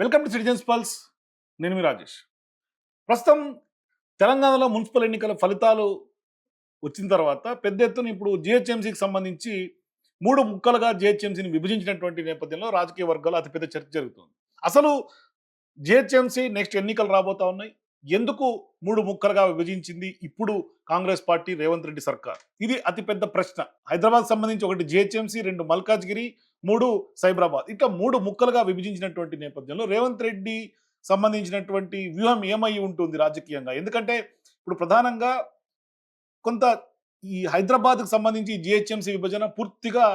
Welcome to citizens pulse. నేను మీ రాజేష్. ప్రస్తుతం తెలంగాణలో మున్సిపల్ ఎన్నికల ఫలితాలు వచ్చిన తర్వాత పెద్ద ఎత్తున ఇప్పుడు జిహెచ్ఎంసీకి సంబంధించి 3 ముక్కలుగా జిహెచ్ఎంసీని విభజించినటువంటి నేపథ్యంలో రాజకీయ వర్గాల్లో అతిపెద్ద చర్చ జరుగుతుంది. అసలు జిహెచ్ఎంసీ నెక్స్ట్ ఎన్నికలు రాబోతా ఉన్నాయి. ఎందుకు 3 ముక్కలుగా విభజించింది ఇప్పుడు కాంగ్రెస్ పార్టీ, రేవంత్ రెడ్డి సర్కార్? ఇది అతిపెద్ద ప్రశ్న. హైదరాబాద్ సంబంధించి 1 జిహెచ్ఎంసీ, 2 మల్కాజ్గిరి, 3 సైబరాబాద్. ఇట్లా 3 ముక్కలుగా విభజించినటువంటి నేపథ్యంలో రేవంత్ రెడ్డి సంబంధించినటువంటి వ్యూహం ఏమై ఉంటుంది రాజకీయంగా? ఎందుకంటే ఇప్పుడు ప్రధానంగా కొంత ఈ హైదరాబాద్‌కి సంబంధించి జిహెచ్ఎంసీ విభజన పూర్తిగా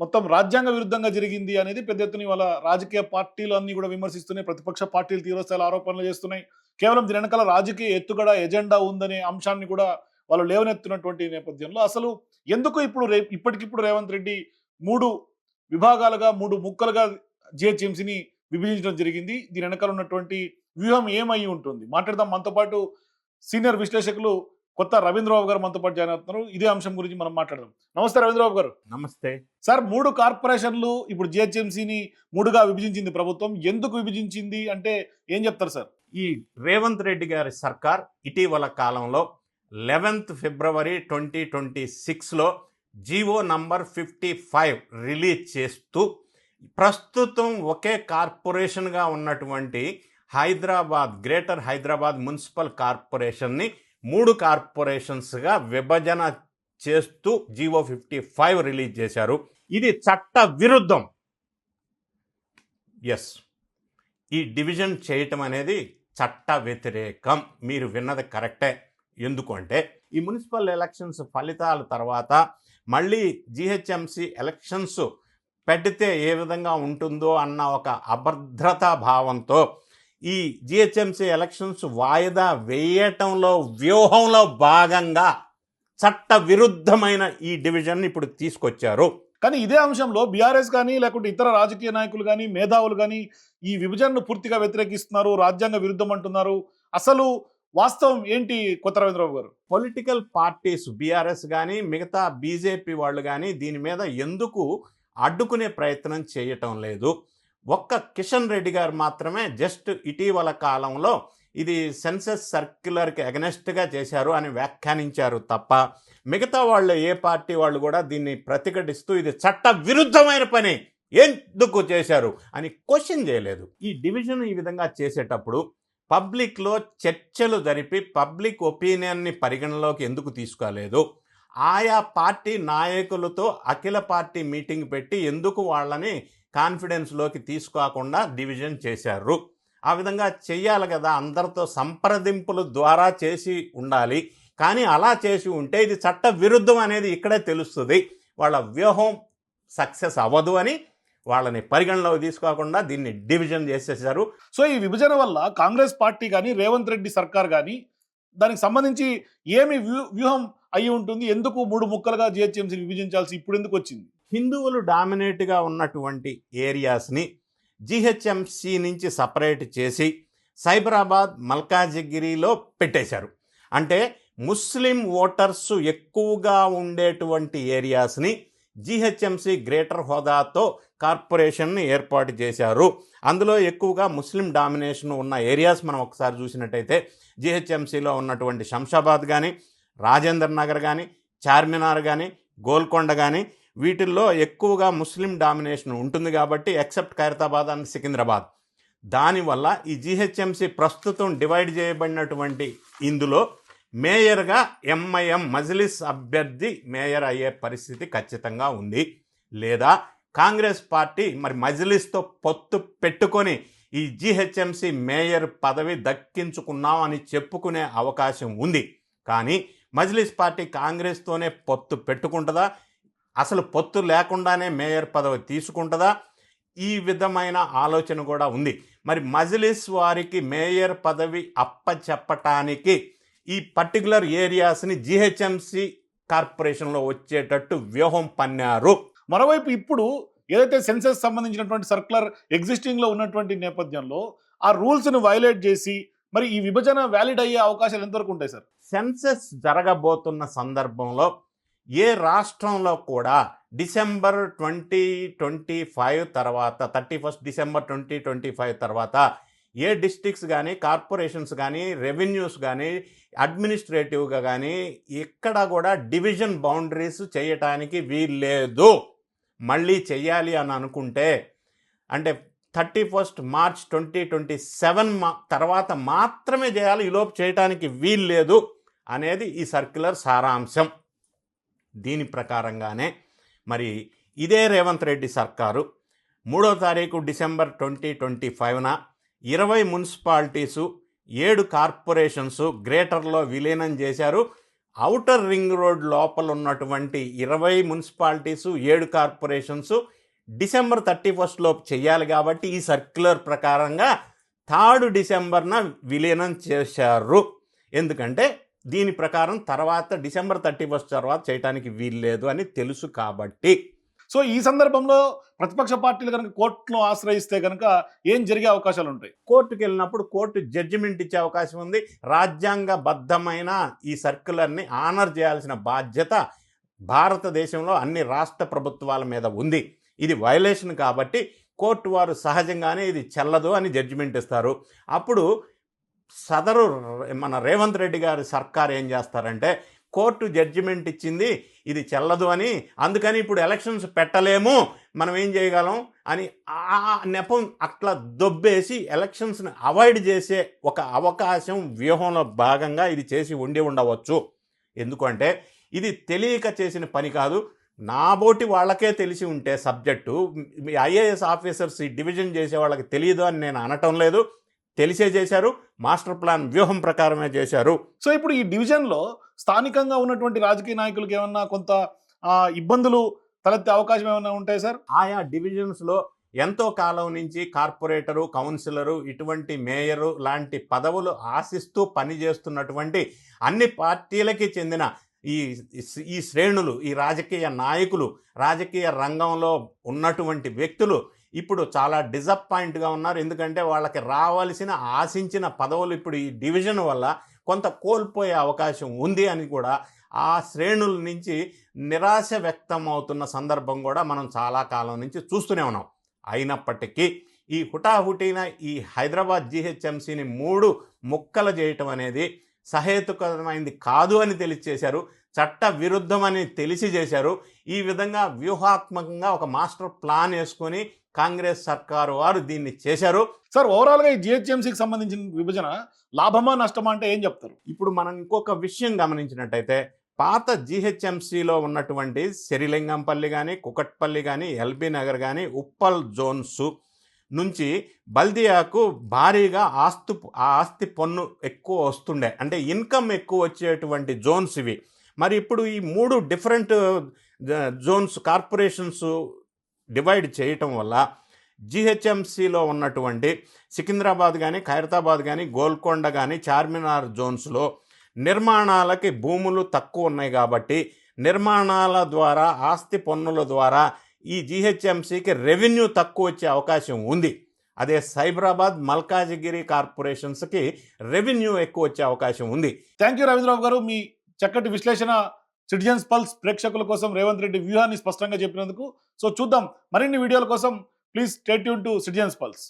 మొత్తం రాజ్యాంగ విరుద్ధంగా జరిగింది అనేది పెద్ద ఎత్తున ఇవాళ రాజకీయ పార్టీలు అన్నీ కూడా విమర్శిస్తున్నాయి. ప్రతిపక్ష పార్టీలు తీవ్రస్థాయిలో ఆరోపణలు చేస్తున్నాయి. కేవలం దీని వెనకాల రాజకీయ ఎత్తుగడ, ఎజెండా ఉందనే అంశాన్ని కూడా వాళ్ళు లేవనెత్తున్నటువంటి నేపథ్యంలో అసలు ఎందుకు ఇప్పుడు ఇప్పటికిప్పుడు రేవంత్ రెడ్డి 3 విభాగాలుగా, 3 ముక్కలుగా జిహెచ్ఎంసీని విభజించడం జరిగింది? దీని వెనకాల ఉన్నటువంటి వ్యూహం ఏమై ఉంటుంది? మాట్లాడదాం. మనతో పాటు సీనియర్ విశ్లేషకులు కొత్త రవీంద్రబాబు గారు మనతో పాటు జాయిన్ అవుతున్నారు. ఇదే అంశం గురించి మనం మాట్లాడదాం. నమస్తే రవీంద్రబాబు గారు. నమస్తే సార్, 3 కార్పొరేషన్లు ఇప్పుడు జిహెచ్ఎంసీని 3గా విభజించింది ప్రభుత్వం. ఎందుకు విభజించింది అంటే ఏం చెప్తారు సార్? ఈ రేవంత్ రెడ్డి గారి సర్కార్ ఇటీవల కాలంలో 11 ఫిబ్రవరి 2026లో జీవో నంబర్ 55 రిలీజ్ చేస్తూ ప్రస్తుతం ఒకే కార్పొరేషన్గా ఉన్నటువంటి హైదరాబాద్, గ్రేటర్ హైదరాబాద్ మున్సిపల్ కార్పొరేషన్ని 3 కార్పొరేషన్స్గా విభజన చేస్తూ జీవో 55 రిలీజ్ చేశారు. ఇది చట్ట విరుద్ధం. ఈ డివిజన్ చేయటం అనేది చట్ట వ్యతిరేకం. మీరు విన్నది కరెక్టే. ఎందుకంటే ఈ మున్సిపల్ ఎలక్షన్స్ ఫలితాల తర్వాత మళ్ళీ జిహెచ్ఎంసీ ఎలక్షన్స్ పెడితే ఏ విధంగా ఉంటుందో అన్న ఒక అభద్రతా భావంతో ఈ జిహెచ్ఎంసీ ఎలక్షన్స్ వాయిదా వేయటంలో వ్యూహంలో భాగంగా చట్ట విరుద్ధమైన ఈ డివిజన్ ఇప్పుడు తీసుకొచ్చారు. కానీ ఇదే అంశంలో బీఆర్ఎస్ కానీ లేకుంటే ఇతర రాజకీయ నాయకులు కానీ, మేధావులు కానీ ఈ విభజనను పూర్తిగా వ్యతిరేకిస్తున్నారు, రాజ్యాంగ విరుద్ధం అంటున్నారు. అసలు వాస్తవం ఏంటి కొత్త రవీంద్రబాబు గారు? పొలిటికల్ పార్టీస్, బీఆర్ఎస్ కానీ మిగతా బీజేపీ వాళ్ళు కానీ దీని మీద ఎందుకు అడ్డుకునే ప్రయత్నం చేయటం లేదు? ఒక్క కిషన్ రెడ్డి గారు మాత్రమే జస్ట్ ఇటీవల కాలంలో ఇది సెన్సస్ సర్క్యులర్కి అగనెస్ట్గా చేశారు అని వ్యాఖ్యానించారు తప్ప మిగతా వాళ్ళు, ఏ పార్టీ వాళ్ళు కూడా దీన్ని ప్రతిఘటిస్తూ ఇది చట్ట విరుద్ధమైన పని ఎందుకు చేశారు అని క్వశ్చన్ చేయలేదు. ఈ డివిజన్ ఈ విధంగా చేసేటప్పుడు పబ్లిక్లో చర్చలు జరిపి పబ్లిక్ ఒపీనియన్ని పరిగణలోకి ఎందుకు తీసుకోలేదు? ఆయా పార్టీ నాయకులతో అఖిల పార్టీ మీటింగ్ పెట్టి ఎందుకు వాళ్ళని కాన్ఫిడెన్స్లోకి తీసుకోకుండా డివిజన్ చేశారు? ఆ విధంగా చెయ్యాలి కదా, అందరితో సంప్రదింపుల ద్వారా చేసి ఉండాలి. కానీ అలా చేసి ఉంటే ఇది చట్ట విరుద్ధం అనేది ఇక్కడే తెలుస్తుంది. వాళ్ళ వ్యూహం సక్సెస్ అవ్వదు అని వాళ్ళని పరిగణలోకి తీసుకోకుండా దీన్ని డివిజన్ చేసేసారు. సో ఈ విభజన వల్ల కాంగ్రెస్ పార్టీ కానీ, రేవంత్ రెడ్డి సర్కార్ కానీ దానికి సంబంధించి ఏమి వ్యూహం అయి ఉంటుంది? ఎందుకు 3 ముక్కలుగా జిహెచ్ఎంసీని విభజించాల్సి ఇప్పుడు ఎందుకు వచ్చింది? హిందువులు డామినేట్గా ఉన్నటువంటి ఏరియాస్ని జిహెచ్ఎంసీ నుంచి సపరేట్ చేసి సైబరాబాద్, మల్కాజిగిరిలో పెట్టేశారు. అంటే ముస్లిం ఓటర్స్ ఎక్కువగా ఉండేటువంటి ఏరియాస్ని జిహెచ్ఎంసీ గ్రేటర్ హోదాతో కార్పొరేషన్ని ఏర్పాటు చేశారు. అందులో ఎక్కువగా ముస్లిం డామినేషన్ ఉన్న ఏరియాస్ మనం ఒకసారి చూసినట్టయితే జిహెచ్ఎంసీలో ఉన్నటువంటి శంషాబాద్ కానీ, రాజేంద్ర నగర్ కానీ, చార్మినార్ కానీ, గోల్కొండ కానీ వీటిల్లో ఎక్కువగా ముస్లిం డామినేషన్ ఉంటుంది కాబట్టి, ఎక్సెప్ట్ ఖైరతాబాద్ అండ్ సికింద్రాబాద్. దానివల్ల ఈ జిహెచ్ఎంసీ ప్రస్తుతం డివైడ్ చేయబడినటువంటి ఇందులో మేయర్గా ఎంఐఎం మజ్లిస్ అభ్యర్థి మేయర్ అయ్యే పరిస్థితి ఖచ్చితంగా ఉంది. లేదా కాంగ్రెస్ పార్టీ మరి మజ్లిస్తో పొత్తు పెట్టుకొని ఈ జిహెచ్ఎంసీ మేయర్ పదవి దక్కించుకున్నాం అని చెప్పుకునే అవకాశం ఉంది. కానీ మజ్లిస్ పార్టీ కాంగ్రెస్తోనే పొత్తు పెట్టుకుంటుందా, అసలు పొత్తు లేకుండానే మేయర్ పదవి తీసుకుంటుందా? ఈ విధమైన ఆలోచన కూడా ఉంది. మరి మజ్లిస్ వారికి మేయర్ పదవి అప్పచెప్పటానికి ఈ పర్టికులర్ ఏరియాస్ని జిహెచ్ఎంసీ కార్పొరేషన్లో వచ్చేటట్టు వ్యూహం పన్నారు. మరోవైపు ఇప్పుడు ఏదైతే సెన్సస్ సంబంధించినటువంటి సర్క్యులర్ ఎగ్జిస్టింగ్లో ఉన్నటువంటి నేపథ్యంలో ఆ రూల్స్ని వైలేట్ చేసి మరి ఈ విభజన వ్యాలిడ్ అయ్యే అవకాశాలు ఎంతవరకు ఉంటాయి సార్? సెన్సస్ జరగబోతున్న సందర్భంలో ఏ రాష్ట్రంలో కూడా డిసెంబర్ 2025 తర్వాత 31 డిసెంబర్ 2025 తర్వాత ఏ డిస్ట్రిక్ట్స్ కానీ కార్పొరేషన్స్ కానీ రెవెన్యూస్ కానీ అడ్మినిస్ట్రేటివ్గా కానీ ఎక్కడ కూడా డివిజన్ బౌండరీస్ చేయటానికి వీల్లేదు. మళ్ళీ చెయ్యాలి అని అనుకుంటే అంటే 31 మార్చ్ 2027 తర్వాత మాత్రమే చేయాలి, ఈలోపు చేయటానికి వీల్లేదు అనేది ఈ సర్క్యులర్ సారాంశం. దీని ప్రకారంగానే మరి ఇదే రేవంత్ రెడ్డి సర్కారు 3వ తారీఖు డిసెంబర్ 2025న 20 మున్సిపాలిటీసు 7 కార్పొరేషన్స్ గ్రేటర్లో విలీనం చేశారు. ఔటర్ రింగ్ రోడ్ లోపల ఉన్నటువంటి 20 మున్సిపాలిటీసు 7 కార్పొరేషన్స్ డిసెంబర్ 31 లోపు చేయాలి. కాబట్టి ఈ సర్క్యులర్ ప్రకారంగా 3 డిసెంబర్న విలీనం చేశారు. ఎందుకంటే దీని ప్రకారం తర్వాత డిసెంబర్ 31 తర్వాత చేయడానికి వీల్లేదు అని తెలుసు కాబట్టి. సో ఈ సందర్భంలో ప్రతిపక్ష పార్టీలు కనుక కోర్టును ఆశ్రయిస్తే కనుక ఏం జరిగే అవకాశాలు ఉంటాయి? కోర్టుకు వెళ్ళినప్పుడు కోర్టు జడ్జిమెంట్ ఇచ్చే అవకాశం ఉంది. రాజ్యాంగబద్ధమైన ఈ సర్క్యులర్ని ఆనర్ చేయాల్సిన బాధ్యత భారతదేశంలో అన్ని రాష్ట్ర ప్రభుత్వాల మీద ఉంది. ఇది వయలేషన్ కాబట్టి కోర్టు వారు సహజంగానే ఇది చెల్లదు అని జడ్జిమెంట్ ఇస్తారు. అప్పుడు సదరు మన రేవంత్ రెడ్డి గారి సర్కార్ ఏం చేస్తారంటే కోర్టు జడ్జిమెంట్ ఇచ్చింది ఇది చెల్లదు అని, అందుకని ఇప్పుడు ఎలక్షన్స్ పెట్టలేము, మనం ఏం చేయగలం అని ఆ నెపం అట్లా దొబ్బేసి ఎలక్షన్స్ని అవాయిడ్ చేసే ఒక అవకాశం వ్యూహంలో భాగంగా ఇది చేసి ఉండవచ్చు. ఎందుకంటే ఇది తెలియక చేసిన పని కాదు. నాబోటి వాళ్ళకే తెలిసి ఉంటే సబ్జెక్టు ఐఏఎస్ ఆఫీసర్స్ ఈ డివిజన్ చేసే వాళ్ళకి తెలియదు అని నేను అనటం లేదు. తెలిసే చేశారు, మాస్టర్ ప్లాన్ వ్యూహం ప్రకారమే చేశారు. సో ఇప్పుడు ఈ డివిజన్లో స్థానికంగా ఉన్నటువంటి రాజకీయ నాయకులకు ఏమన్నా కొంత ఇబ్బందులు తలెత్తే అవకాశం ఏమైనా ఉంటాయి సార్? ఆయా డివిజన్స్లో ఎంతో కాలం నుంచి కార్పొరేటరు, కౌన్సిలరు, ఇటువంటి మేయరు లాంటి పదవులు ఆశిస్తూ పనిచేస్తున్నటువంటి అన్ని పార్టీలకి చెందిన ఈ శ్రేణులు, ఈ రాజకీయ నాయకులు, రాజకీయ రంగంలో ఉన్నటువంటి వ్యక్తులు ఇప్పుడు చాలా డిసప్పాయింట్గా ఉన్నారు. ఎందుకంటే వాళ్ళకి రావాల్సిన ఆశించిన పదవులు ఇప్పుడు ఈ డివిజన్ వల్ల కొంత కోల్పోయే అవకాశం ఉంది అని కూడా ఆ శ్రేణుల నుంచి నిరాశ వ్యక్తం అవుతున్న సందర్భం కూడా మనం చాలా కాలం నుంచి చూస్తూనే ఉన్నాం. అయినప్పటికీ ఈ హుటాహుటిన ఈ హైదరాబాద్ జీహెచ్ఎంసీని 3 ముక్కలు చేయటం అనేది సహేతుకమైంది కాదు అని తెలియచేశారు, చట్ట విరుద్ధమని తెలిసి చేశారు. ఈ విధంగా వ్యూహాత్మకంగా ఒక మాస్టర్ ప్లాన్ వేసుకొని కాంగ్రెస్ సర్కారు వారు దీన్ని చేశారు. సార్ ఓవరాల్గా ఈ జిహెచ్ఎంసీకి సంబంధించిన విభజన లాభమా నష్టమా అంటే ఏం చెప్తారు? ఇప్పుడు మనం ఇంకొక విషయం గమనించినట్టయితే పాత జీహెచ్ఎంసీలో ఉన్నటువంటి శరిలింగంపల్లి కానీ, కుకట్పల్లి కానీ, ఎల్బీ నగర్ కానీ, ఉప్పల్ జోన్స్ నుంచి బల్దియాకు భారీగా ఆస్తి పన్ను ఎక్కువ వస్తుండే, అంటే ఇన్కమ్ ఎక్కువ వచ్చేటువంటి జోన్స్ ఇవి. మరి ఇప్పుడు ఈ 3 డిఫరెంట్ జోన్స్ కార్పొరేషన్స్ డివైడ్ చేయటం వల్ల జీహెచ్ఎంసీలో ఉన్నటువంటి సికింద్రాబాద్ కానీ, ఖైరతాబాద్ కానీ, గోల్కొండ కానీ, చార్మినార్ జోన్స్లో నిర్మాణాలకి భూములు తక్కువ ఉన్నాయి. కాబట్టి నిర్మాణాల ద్వారా, ఆస్తి పన్నుల ద్వారా ఈ జీహెచ్ఎంసీకి రెవెన్యూ తక్కువ వచ్చే అవకాశం ఉంది. అదే సైబరాబాద్, మల్కాజిగిరి కార్పొరేషన్స్కి రెవెన్యూ ఎక్కువ వచ్చే అవకాశం ఉంది. థ్యాంక్ యూ రవీంద్రరావు గారు. మీ చక్కటి విశ్లేషణ సిటిజన్స్ పల్స్ ప్రేక్షకుల కోసం రేవంత్ రెడ్డి వ్యూహాన్ని స్పష్టంగా చెప్పినందుకు. సో చూద్దాం మరిన్ని వీడియోల కోసం please stay tune to citizens pulse.